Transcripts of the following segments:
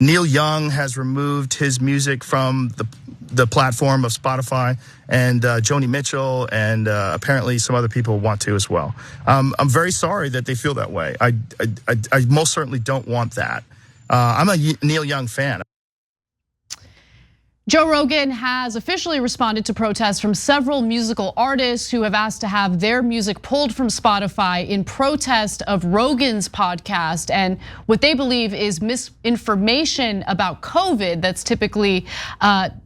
Neil Young has removed his music from the platform of Spotify, and Joni Mitchell and apparently some other people want to as well. I'm very sorry that they feel that way. I most certainly don't want that. I'm a Neil Young fan. Joe Rogan has officially responded to protests from several musical artists who have asked to have their music pulled from Spotify in protest of Rogan's podcast and what they believe is misinformation about COVID that's typically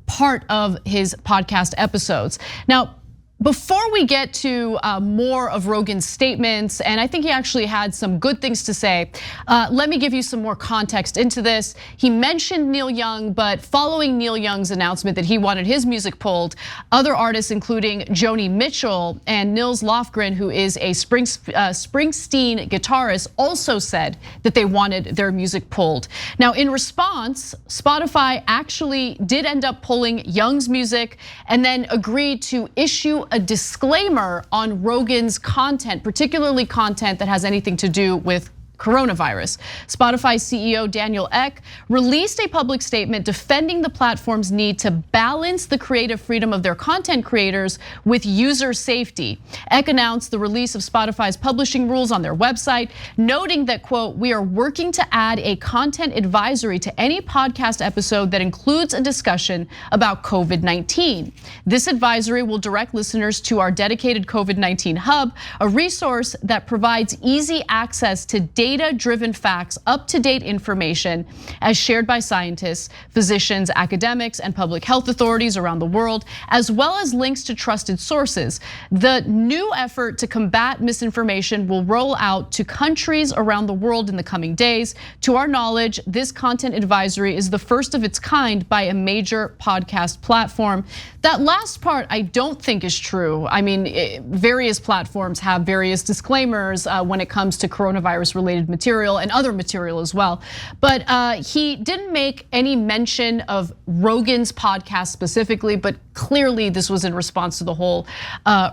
part of his podcast episodes. Now, before we get to more of Rogan's statements, and I think he actually had some good things to say, let me give you some more context into this. He mentioned Neil Young, but following Neil Young's announcement that he wanted his music pulled, other artists including Joni Mitchell and Nils Lofgren, who is a Springsteen guitarist, also said that they wanted their music pulled. Now, in response, Spotify actually did end up pulling Young's music and then agreed to issue a disclaimer on Rogan's content, particularly content that has anything to do with coronavirus. Spotify CEO Daniel Ek released a public statement defending the platform's need to balance the creative freedom of their content creators with user safety. Ek announced the release of Spotify's publishing rules on their website, noting that, quote, "We are working to add a content advisory to any podcast episode that includes a discussion about COVID-19. This advisory will direct listeners to our dedicated COVID-19 hub, a resource that provides easy access to data-driven facts, up-to-date information as shared by scientists, physicians, academics, and public health authorities around the world, as well as links to trusted sources. The new effort to combat misinformation will roll out to countries around the world in the coming days. To our knowledge, this content advisory is the first of its kind by a major podcast platform." That last part I don't think is true. I mean, various platforms have various disclaimers when it comes to coronavirus-related material and other material as well. But he didn't make any mention of Rogan's podcast specifically, but clearly this was in response to the whole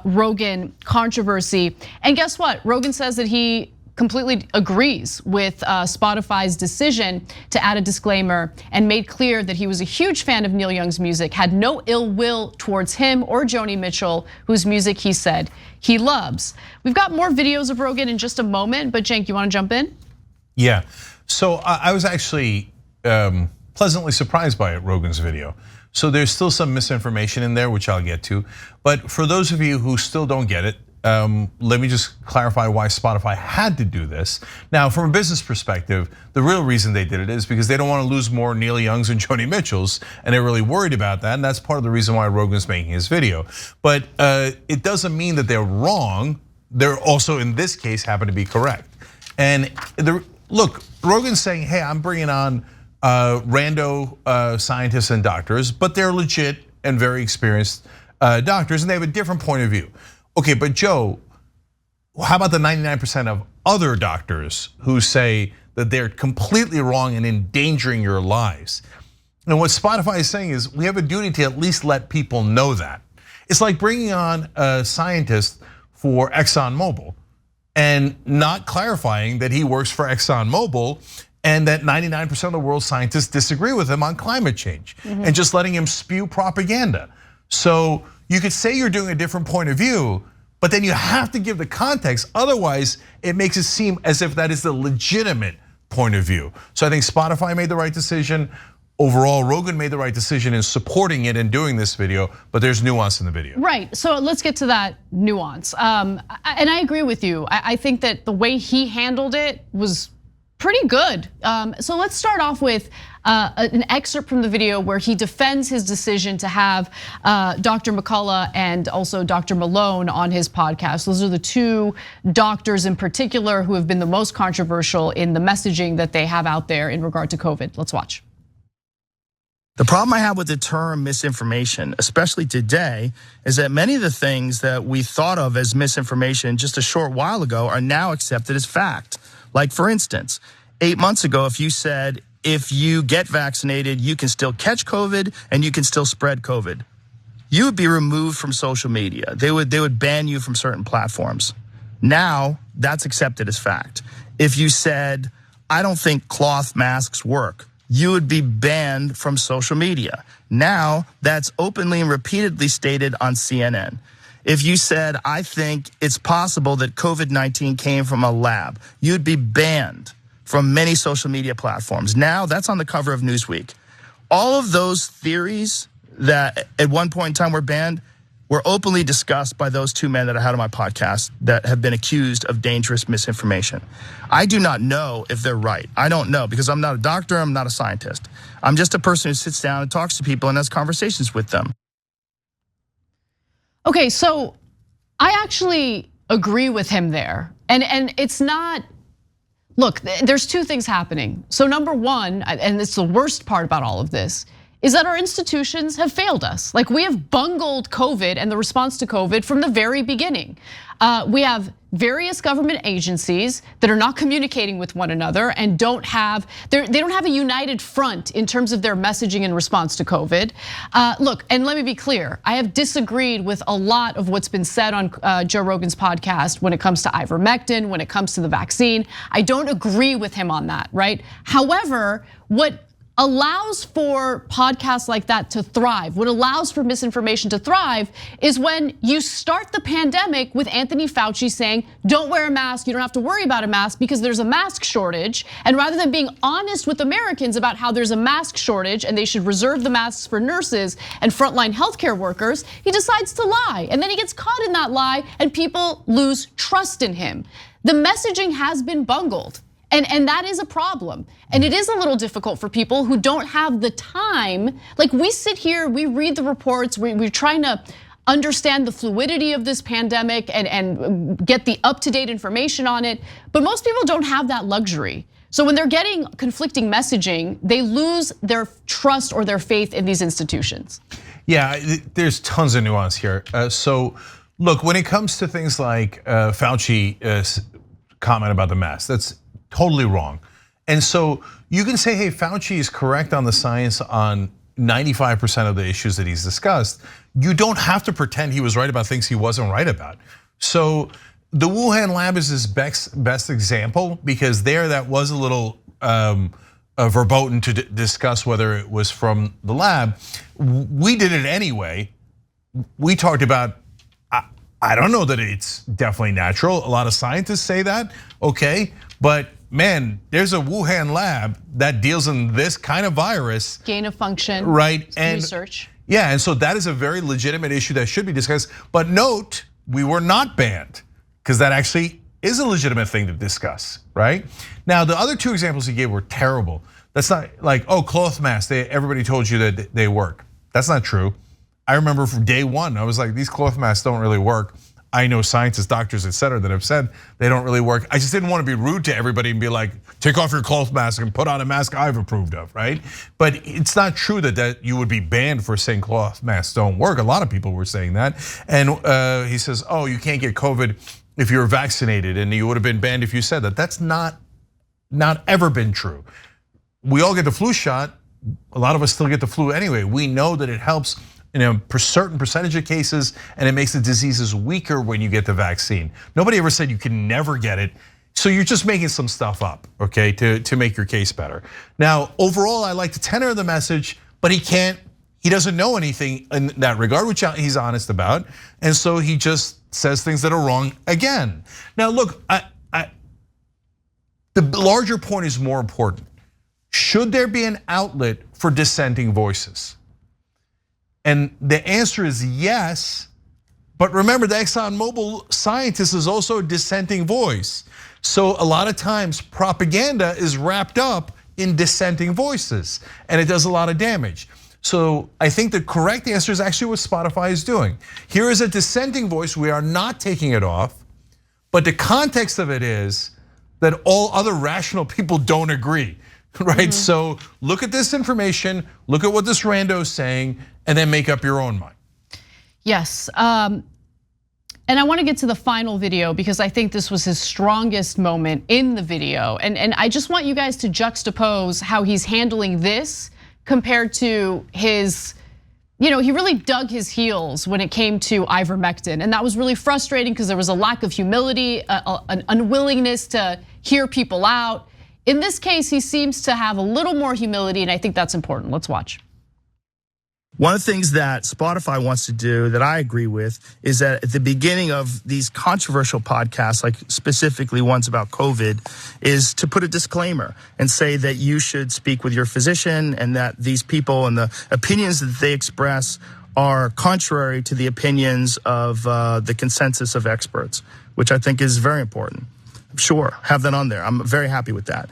Rogan controversy. And guess what? Rogan says that he completely agrees with Spotify's decision to add a disclaimer and made clear that he was a huge fan of Neil Young's music, had no ill will towards him or Joni Mitchell, whose music he said he loves. We've got more videos of Rogan in just a moment, but Cenk, you wanna jump in? Yeah, so I was actually pleasantly surprised by Rogan's video. So there's still some misinformation in there, which I'll get to. But for those of you who still don't get it, let me just clarify why Spotify had to do this. Now, from a business perspective, the real reason they did it is because they don't want to lose more Neil Youngs and Joni Mitchells, and they're really worried about that, and that's part of the reason why Rogan's making his video. But it doesn't mean that they're wrong. They're also, in this case, happen to be correct. And look, Rogan's saying, hey, I'm bringing on rando scientists and doctors, but they're legit and very experienced doctors, and they have a different point of view. Okay, but Joe, how about the 99% of other doctors who say that they're completely wrong and endangering your lives? And what Spotify is saying is we have a duty to at least let people know that. It's like bringing on a scientist for ExxonMobil and not clarifying that he works for ExxonMobil and that 99% of the world's scientists disagree with him on climate change, and just letting him spew propaganda. So you could say you're doing a different point of view, but then you have to give the context. Otherwise, it makes it seem as if that is the legitimate point of view. So I think Spotify made the right decision. Overall, Rogan made the right decision in supporting it and doing this video, but there's nuance in the video. Right, so let's get to that nuance. And I agree with you. I think that the way he handled it was pretty good. So let's start off with an excerpt from the video where he defends his decision to have Dr. McCullough and also Dr. Malone on his podcast. Those are the two doctors in particular who have been the most controversial in the messaging that they have out there in regard to COVID. Let's watch. The problem I have with the term misinformation, especially today, is that many of the things that we thought of as misinformation just a short while ago are now accepted as fact. Like, for instance, 8 months ago, if you said, if you get vaccinated, you can still catch COVID and you can still spread COVID, you would be removed from social media. They would ban you from certain platforms. Now, that's accepted as fact. If you said, I don't think cloth masks work, you would be banned from social media. Now, that's openly and repeatedly stated on CNN. If you said, I think it's possible that COVID-19 came from a lab, you'd be banned from many social media platforms. Now, that's on the cover of Newsweek. All of those theories that at one point in time were banned were openly discussed by those two men that I had on my podcast that have been accused of dangerous misinformation. I do not know if they're right. I don't know because I'm not a doctor, I'm not a scientist. I'm just a person who sits down and talks to people and has conversations with them. Okay, so I actually agree with him there. And it's not, look, there's two things happening. So number one, and it's the worst part about all of this, is that our institutions have failed us. Like we have bungled COVID and the response to COVID from the very beginning. We have various government agencies that are not communicating with one another and they don't have a united front in terms of their messaging in response to COVID. Look, and let me be clear, I have disagreed with a lot of what's been said on Joe Rogan's podcast when it comes to ivermectin, when it comes to the vaccine. I don't agree with him on that, right? However, what allows for podcasts like that to thrive, what allows for misinformation to thrive is when you start the pandemic with Anthony Fauci saying, don't wear a mask, you don't have to worry about a mask because there's a mask shortage. And rather than being honest with Americans about how there's a mask shortage and they should reserve the masks for nurses and frontline healthcare workers, he decides to lie. And then he gets caught in that lie and people lose trust in him. The messaging has been bungled. And that is a problem. And it is a little difficult for people who don't have the time. Like we sit here, we read the reports, we're trying to understand the fluidity of this pandemic and get the up-to-date information on it. But most people don't have that luxury. So when they're getting conflicting messaging, they lose their trust or their faith in these institutions. Yeah, there's tons of nuance here. So look, when it comes to things like Fauci's comment about the mask, that's totally wrong. And so you can say, hey, Fauci is correct on the science on 95% of the issues that he's discussed. You don't have to pretend he was right about things he wasn't right about. So the Wuhan lab is his best example because there that was a little verboten to discuss whether it was from the lab. We did it anyway. We talked about, I don't know that it's definitely natural. A lot of scientists say that, okay, but man, there's a Wuhan lab that deals in this kind of virus. Gain of function, right? And research. Yeah, and so that is a very legitimate issue that should be discussed. But note, we were not banned because that actually is a legitimate thing to discuss, right? Now, the other two examples he gave were terrible. That's not like, oh, cloth masks, everybody told you that they work. That's not true. I remember from day one, I was like, these cloth masks don't really work. I know scientists, doctors, et cetera, that have said they don't really work. I just didn't want to be rude to everybody and be like, take off your cloth mask and put on a mask I've approved of, right? But it's not true that you would be banned for saying cloth masks don't work. A lot of people were saying that. And he says, oh, you can't get COVID if you're vaccinated and you would have been banned if you said that. That's not ever been true. We all get the flu shot. A lot of us still get the flu anyway. We know that it helps in a certain percentage of cases, and it makes the diseases weaker when you get the vaccine. Nobody ever said you can never get it. So you're just making some stuff up, okay, to make your case better. Now, overall, I like the tenor of the message, but he doesn't know anything in that regard, which he's honest about. And so he just says things that are wrong again. Now, look, the larger point is more important. Should there be an outlet for dissenting voices? And the answer is yes, but remember the ExxonMobil scientist is also a dissenting voice. So a lot of times propaganda is wrapped up in dissenting voices and it does a lot of damage. So I think the correct answer is actually what Spotify is doing. Here is a dissenting voice, we are not taking it off, but the context of it is that all other rational people don't agree. Right, so look at this information, look at what this rando is saying, and then make up your own mind. Yes, and I want to get to the final video because I think this was his strongest moment in the video. And I just want you guys to juxtapose how he's handling this compared to his, he really dug his heels when it came to ivermectin. And that was really frustrating because there was a lack of humility, an unwillingness to hear people out. in this case, he seems to have a little more humility, and I think that's important. Let's watch. One of the things that Spotify wants to do that I agree with is that at the beginning of these controversial podcasts, like specifically ones about COVID, is to put a disclaimer and say that you should speak with your physician and that these people and the opinions that they express are contrary to the opinions of the consensus of experts, which I think is very important. Sure, have that on there. I'm very happy with that.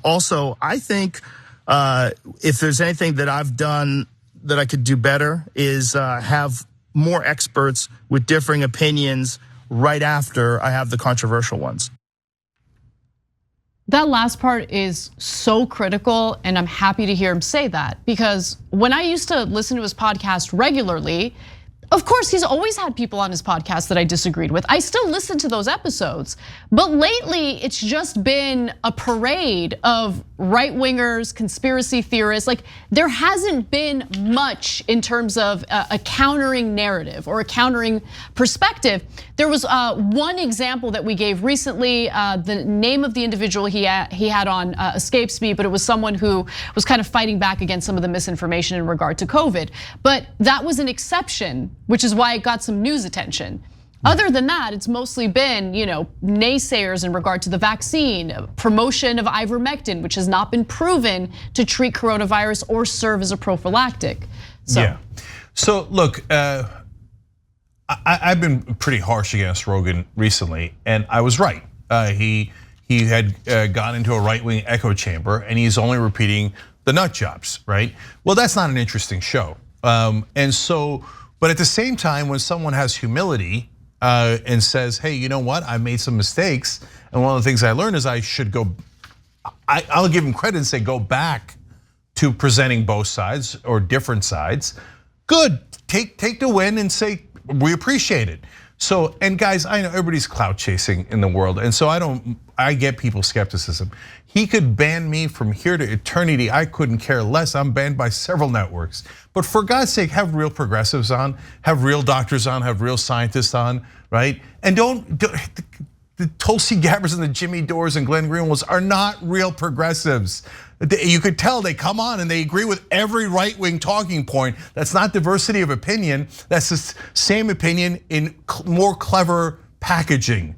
Also, I think if there's anything that I've done that I could do better is have more experts with differing opinions right after I have the controversial ones. That last part is so critical, and I'm happy to hear him say that, because when I used to listen to his podcast regularly, of course, he's always had people on his podcast that I disagreed with. I still listen to those episodes, but lately it's just been a parade of right-wingers, conspiracy theorists. Like, there hasn't been much in terms of a countering narrative or a countering perspective. There was one example that we gave recently. The name of the individual he had on escapes me, but it was someone who was kind of fighting back against some of the misinformation in regard to COVID. But that was an exception, which is why it got some news attention. Other than that, it's mostly been, naysayers in regard to the vaccine, promotion of ivermectin, which has not been proven to treat coronavirus or serve as a prophylactic. Yeah. So look, I've been pretty harsh against Rogan recently, and I was right. He had gone into a right-wing echo chamber, and he's only repeating the nut jobs, right? Well, that's not an interesting show. And so, but at the same time, when someone has humility and says, hey, you know what, I made some mistakes, and one of the things I learned is I should go, I'll give him credit and say, go back to presenting both sides or different sides. Good, take the win and say, we appreciate it. So, and guys, I know everybody's clout chasing in the world, and so I get people's skepticism. He could ban me from here to eternity. I couldn't care less. I'm banned by several networks. But for God's sake, have real progressives on, have real doctors on, have real scientists on, right? And don't the Tulsi Gabbards and the Jimmy Dores and Glenn Greenwalds are not real progressives. You could tell they come on and they agree with every right-wing talking point. That's not diversity of opinion. That's the same opinion in more clever packaging.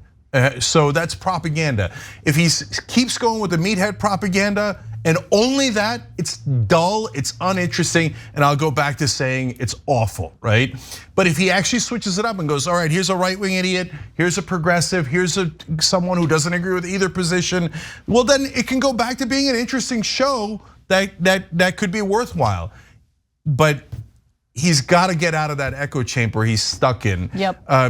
So that's propaganda. If he keeps going with the meathead propaganda and only that, it's dull, it's uninteresting, and I'll go back to saying it's awful, right? But if he actually switches it up and goes, all right, here's a right-wing idiot, here's a progressive, here's someone who doesn't agree with either position, well then it can go back to being an interesting show that could be worthwhile. But he's got to get out of that echo chamber he's stuck in,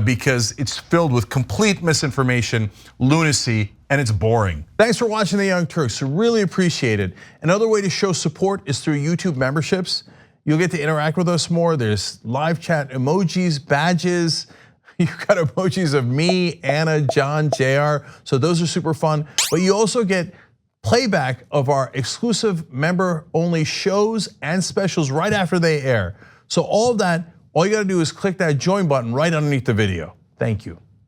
because it's filled with complete misinformation, lunacy, and it's boring. Thanks for watching The Young Turks, really appreciate it. Another way to show support is through YouTube memberships. You'll get to interact with us more. There's live chat emojis, badges. You've got emojis of me, Anna, John, JR, so those are super fun. But you also get playback of our exclusive member-only shows and specials right after they air. So all of that, all you gotta do is click that join button right underneath the video. Thank you.